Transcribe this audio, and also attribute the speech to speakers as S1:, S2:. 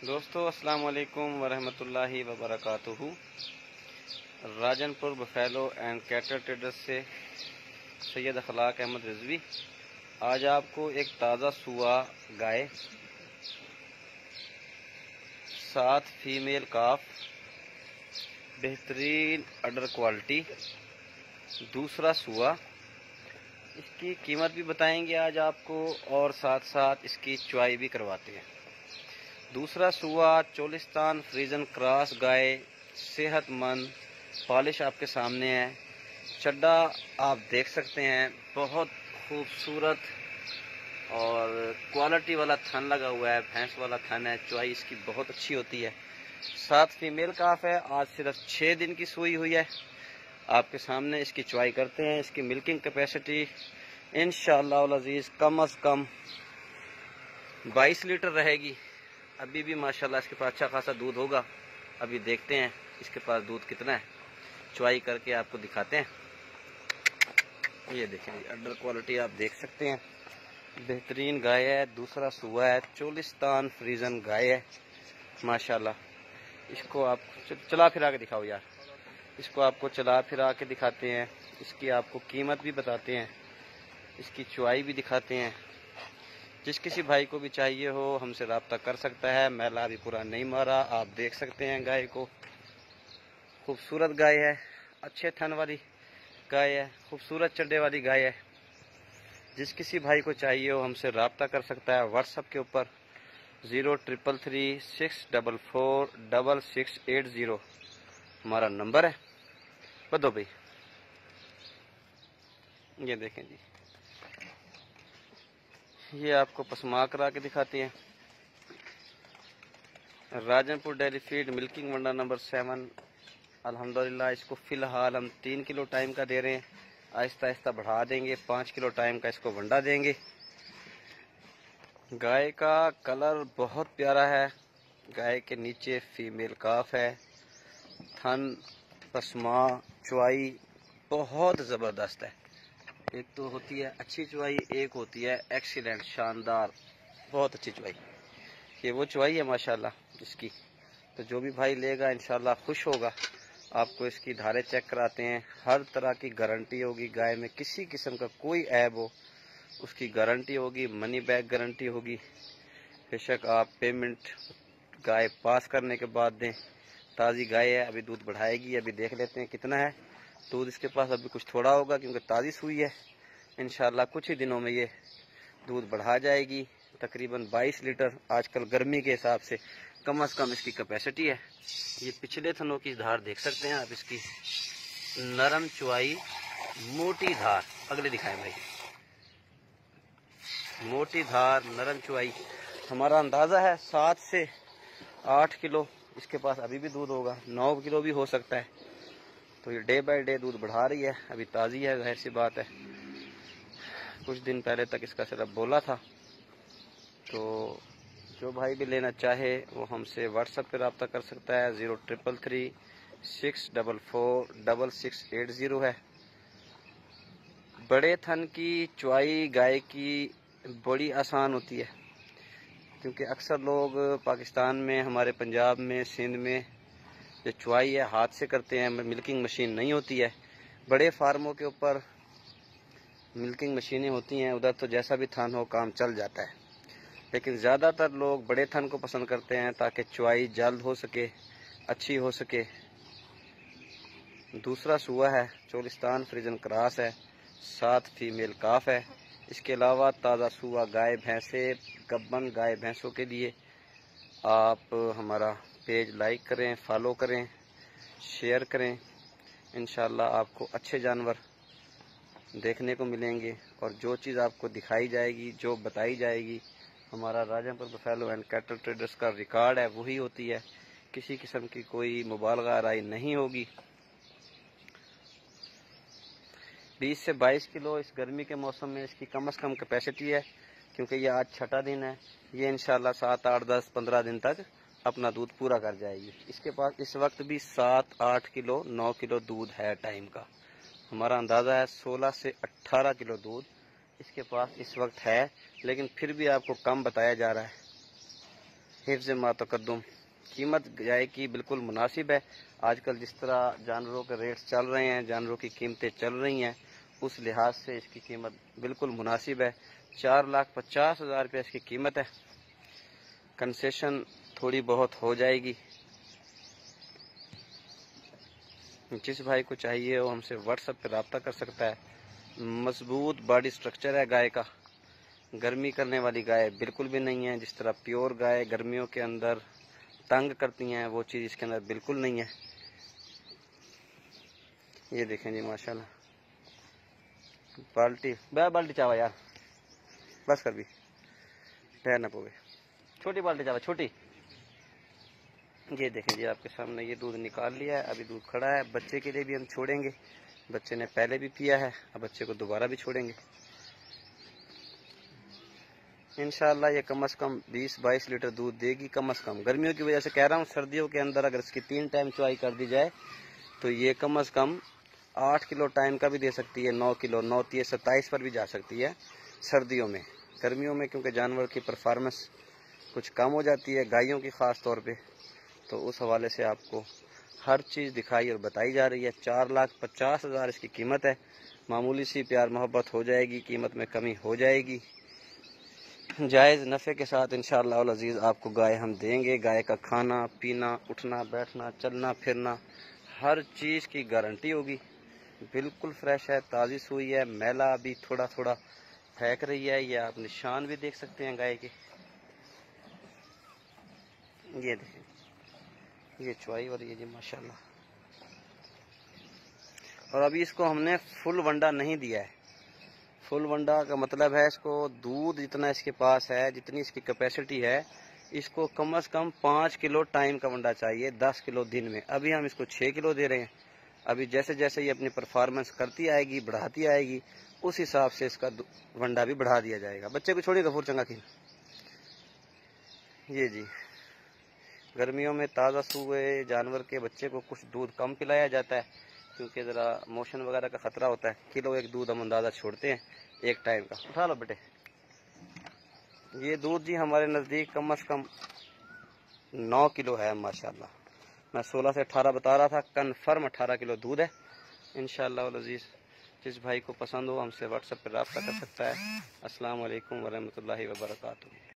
S1: दोस्तों अस्सलाम वालेकुम वरहमतुल्लाहि वबरकातुहू। Rajanpur buffalo and cattle traders से सैयद अखलाक अहमद रिजवी। आज आपको एक ताज़ा सुआ गाय, 7 फीमेल काफ, बेहतरीन अडर क्वालिटी, दूसरा सुआ, इसकी कीमत भी बताएंगे आज आपको और साथ साथ इसकी चुआई भी करवाते हैं। दूसरा सुआ चोलिस्तान फ्रीजन क्रॉस गाय, सेहतमंद, पॉलिश आपके सामने है। चड्डा आप देख सकते हैं, बहुत खूबसूरत और क्वालिटी वाला थन लगा हुआ है, भैंस वाला थन है। चुआई इसकी बहुत अच्छी होती है। 7 फीमेल काफ है, आज सिर्फ 6 दिन की सुई हुई है। आपके सामने इसकी चुआई करते हैं। इसकी मिल्किंग कैपेसिटी इंशाअल्लाह अज़ीज़ कम अज़ कम 22 लीटर रहेगी। अभी भी माशाल्लाह इसके पास अच्छा खासा दूध होगा। अभी देखते हैं इसके पास दूध कितना है, चुआई करके आपको दिखाते हैं। ये देखें, अंडर क्वालिटी आप देख सकते हैं, बेहतरीन गाय है। दूसरा सुआ है, चोलिस्तान फ्रीजन गाय है माशाल्लाह। इसको आप चला फिरा के दिखाओ यार, इसको आपको चला फिरा के दिखाते हैं। इसकी आपको कीमत भी बताते हैं, इसकी चुआई भी दिखाते हैं। जिस किसी भाई को भी चाहिए हो हमसे रब्ता कर सकता है। मैला अभी पूरा नहीं मारा, आप देख सकते हैं गाय को। खूबसूरत गाय है, अच्छे थन वाली गाय है, खूबसूरत चड्डे वाली गाय है। जिस किसी भाई को चाहिए हो हमसे रब्ता कर सकता है व्हाट्सएप के ऊपर 0333 644 6680 हमारा नंबर है। बदो भाई, ये देखें जी, ये आपको पसमा करा के दिखाते हैं। राजनपुर डेयरी फीड मिल्किंग वंडा नंबर 7। अल्हम्दुलिल्लाह इसको फ़िलहाल हम 3 किलो टाइम का दे रहे हैं। आहिस्ता आहिस्ता बढ़ा देंगे, 5 किलो टाइम का इसको वंडा देंगे। गाय का कलर बहुत प्यारा है। गाय के नीचे फीमेल काफ है। थन, पसमा, चुआई बहुत ज़बरदस्त है। एक तो होती है अच्छी चुआई, एक होती है एक्सीलेंट, शानदार, बहुत अच्छी चुआई। ये वो चुआई है माशाल्लाह इसकी। तो जो भी भाई लेगा इंशाल्लाह खुश होगा। आपको इसकी धारे चेक कराते हैं, हर तरह की गारंटी होगी। गाय में किसी किस्म का कोई ऐब हो उसकी गारंटी होगी, मनी बैक गारंटी होगी। बेशक आप पेमेंट गाय पास करने के बाद दें। ताज़ी गाय है, अभी दूध बढ़ाएगी। अभी देख लेते हैं कितना है दूध इसके पास। अभी कुछ थोड़ा होगा क्योंकि ताज़ी सुई है। इंशाल्लाह कुछ ही दिनों में ये दूध बढ़ा जाएगी। तकरीबन 22 लीटर आजकल गर्मी के हिसाब से कम से कम इसकी कैपेसिटी है। ये पिछले थनों की धार देख सकते हैं आप, इसकी नरम चुआई, मोटी धार। अगले दिखाएं भाई, मोटी धार, नरम चुआई। हमारा अंदाज़ा है 7 से 8 किलो इसके पास अभी भी दूध होगा, 9 किलो भी हो सकता है। तो ये डे बाय डे दूध बढ़ा रही है। अभी ताज़ी है, जाहिर सी बात है। कुछ दिन पहले तक इसका सिर्फ बोला था। तो जो भाई भी लेना चाहे वो हमसे व्हाट्सएप पे रब्ता कर सकता है। 0333 644 6680 है। बड़े थन की चुआई गाय की बड़ी आसान होती है, क्योंकि अक्सर लोग पाकिस्तान में, हमारे पंजाब में, सिंध में जो चुआई है हाथ से करते हैं, मिल्किंग मशीन नहीं होती है। बड़े फार्मों के ऊपर मिल्किंग मशीनें होती हैं, उधर तो जैसा भी थन हो काम चल जाता है। लेकिन ज़्यादातर लोग बड़े थन को पसंद करते हैं ताकि चुआई जल्द हो सके, अच्छी हो सके। दूसरा सुआ है, चोलिस्तान फ्रीजन क्रॉस है, 7 फीमेल काफ है। इसके अलावा ताज़ा सुआ गाय, भैंसे, गब्बन गाय भैंसों के लिए आप हमारा पेज लाइक करें, फॉलो करें, शेयर करें। इंशाल्लाह आपको अच्छे जानवर देखने को मिलेंगे और जो चीज़ आपको दिखाई जाएगी, जो बताई जाएगी, हमारा Rajanpur buffalo and cattle traders का रिकॉर्ड है वही होती है। किसी किस्म की कोई मुबालगा राय नहीं होगी। 20 से 22 किलो इस गर्मी के मौसम में इसकी कम से कम कैपेसिटी है, क्योंकि ये आज छठा दिन है। ये इंशाल्लाह 7, 8, 10, 15 दिन तक अपना दूध पूरा कर जाएगी। इसके पास इस वक्त भी 7, 8 किलो, 9 किलो दूध है टाइम का। हमारा अंदाज़ा है 16 से 18 किलो दूध इसके पास इस वक्त है, लेकिन फिर भी आपको कम बताया जा रहा है। हिफ्ज़ मा तक़द्दुम। कीमत गाय की बिल्कुल मुनासिब है। आजकल जिस तरह जानवरों के रेट्स चल रहे हैं, जानवरों की कीमतें चल रही हैं, उस लिहाज से इसकी कीमत बिल्कुल मुनासिब है। 4,50,000 रुपये इसकी कीमत है। कंसेशन थोड़ी बहुत हो जाएगी। जिस भाई को चाहिए वो हमसे व्हाट्सएप पे रब्ता कर सकता है। मजबूत बॉडी स्ट्रक्चर है गाय का। गर्मी करने वाली गाय बिल्कुल भी नहीं है। जिस तरह प्योर गाय गर्मियों के अंदर तंग करती हैं, वो चीज़ इसके अंदर बिल्कुल नहीं है। ये देखें जी माशाल्लाह। बाल्टी चावा यार, बस कर भी ठहर ना पोगे। छोटी बाल्टी चावा, छोटी। ये देखें जी आपके सामने ये दूध निकाल लिया है। अभी दूध खड़ा है। बच्चे के लिए भी हम छोड़ेंगे। बच्चे ने पहले भी पिया है, अब बच्चे को दोबारा भी छोड़ेंगे इंशाल्लाह। ये कम से कम 20-22 लीटर दूध देगी कम से कम। गर्मियों की वजह से कह रहा हूँ, सर्दियों के अंदर अगर इसकी 3 टाइम चुवाई कर दी जाए तो ये कम से कम 8 किलो टाइम का भी दे सकती है। 9 किलो, 9 3 27 पर भी जा सकती है सर्दियों में। गर्मियों में क्योंकि जानवर की परफॉर्मेंस कुछ कम हो जाती है, गायों की ख़ास तौर पे, तो उस हवाले से आपको हर चीज़ दिखाई और बताई जा रही है। 4,50,000 इसकी कीमत है। मामूली सी प्यार मोहब्बत हो जाएगी, कीमत में कमी हो जाएगी। जायज़ नफ़े के साथ इंशाअल्लाह अल अज़ीज़ आपको गाय हम देंगे। गाय का खाना पीना, उठना बैठना, चलना फिरना, हर चीज़ की गारंटी होगी। बिल्कुल फ्रेश है, ताज़ी सुई है। मैला अभी थोड़ा थोड़ा फेंक रही है। ये आप निशान भी देख सकते हैं गाय के। ये देखें, ये चुवाई हो रही है जी माशाल्लाह। और अभी इसको हमने फुल वंडा नहीं दिया है। फुल वंडा का मतलब है इसको दूध जितना इसके पास है, जितनी इसकी कैपेसिटी है, इसको कम से कम 5 किलो टाइम का वंडा चाहिए, 10 किलो दिन में। अभी हम इसको 6 किलो दे रहे हैं। अभी जैसे जैसे ये अपनी परफॉर्मेंस करती आएगी, बढ़ाती आएगी, उस हिसाब से इसका वंडा भी बढ़ा दिया जाएगा। बच्चे को छोड़िए गफूर चंगा की। ये जी, गर्मियों में ताज़ा सूए जानवर के बच्चे को कुछ दूध कम पिलाया जाता है, क्योंकि ज़रा मोशन वगैरह का ख़तरा होता है। किलो एक दूध हम अंदाज़ा छोड़ते हैं एक टाइम का। उठा लो बेटे। ये दूध जी हमारे नज़दीक कम से कम 9 किलो है माशाल्लाह। मैं 16 से 18 बता रहा था, कन्फर्म 18 किलो दूध है इंशाअल्लाह अल अज़ीज़। जिस भाई को पसंद हो हमसे व्हाट्सएप पर रब्ता कर सकता है। अस्सलाम वालेकुम वरहमतुल्लाहि व बरकातुहू।